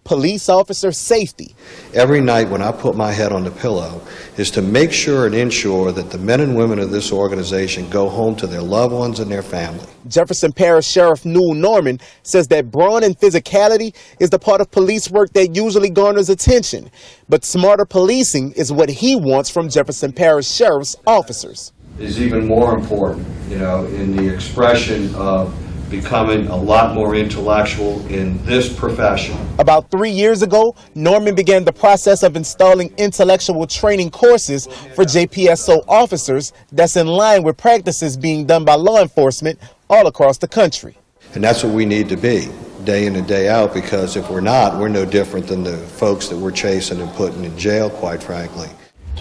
police officer safety. Every night when I put my head on the pillow is to make sure and ensure that the men and women of this organization go home to their loved ones and their family. Jefferson Parish Sheriff Newell Norman says that brawn and physicality is the part of police work that usually garners attention, but smarter policing is what he wants from Jefferson Parish Sheriff's officers. Is even more important, in the expression of becoming a lot more intellectual in this profession. About 3 years ago, Norman began the process of installing intellectual training courses for JPSO officers that's in line with practices being done by law enforcement all across the country. And that's what we need to be, day in and day out, because if we're not, we're no different than the folks that we're chasing and putting in jail, quite frankly.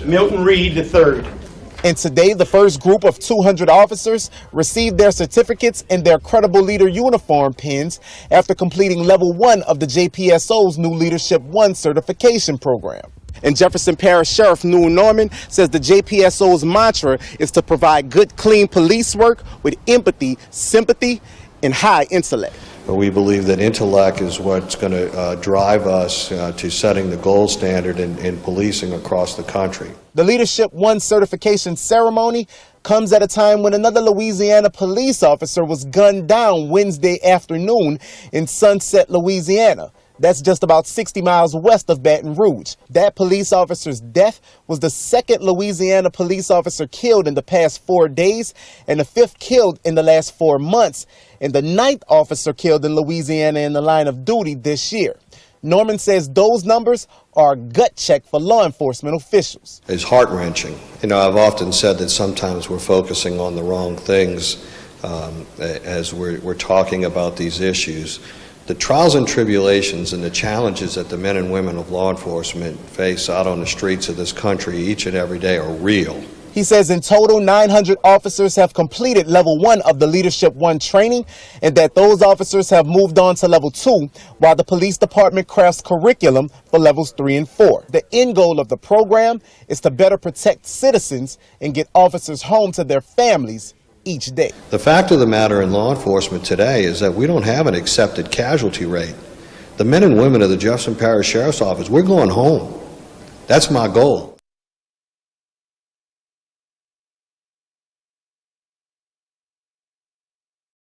Milton Reed III. And today, the first group of 200 officers received their certificates and their Credible Leader uniform pins after completing Level 1 of the JPSO's new Leadership 1 certification program. And Jefferson Parish Sheriff Newell Norman says the JPSO's mantra is to provide good, clean police work with empathy, sympathy, and high intellect. But we believe that intellect is what's going to drive us to setting the gold standard in policing across the country. The Leadership 1 certification ceremony comes at a time when another Louisiana police officer was gunned down Wednesday afternoon in Sunset, Louisiana. That's just about 60 miles west of Baton Rouge. That police officer's death was the second Louisiana police officer killed in the past 4 days and the fifth killed in the last 4 months, and the ninth officer killed in Louisiana in the line of duty this year. Norman says those numbers are a gut check for law enforcement officials. It's heart-wrenching. I've often said that sometimes we're focusing on the wrong things as we're talking about these issues. The trials and tribulations and the challenges that the men and women of law enforcement face out on the streets of this country each and every day are real. He says in total, 900 officers have completed Level 1 of the Leadership 1 training, and that those officers have moved on to Level 2, while the police department crafts curriculum for Levels 3 and 4. The end goal of the program is to better protect citizens and get officers home to their families each day. The fact of the matter in law enforcement today is that we don't have an accepted casualty rate. The men and women of the Jefferson Parish Sheriff's Office, we're going home. That's my goal.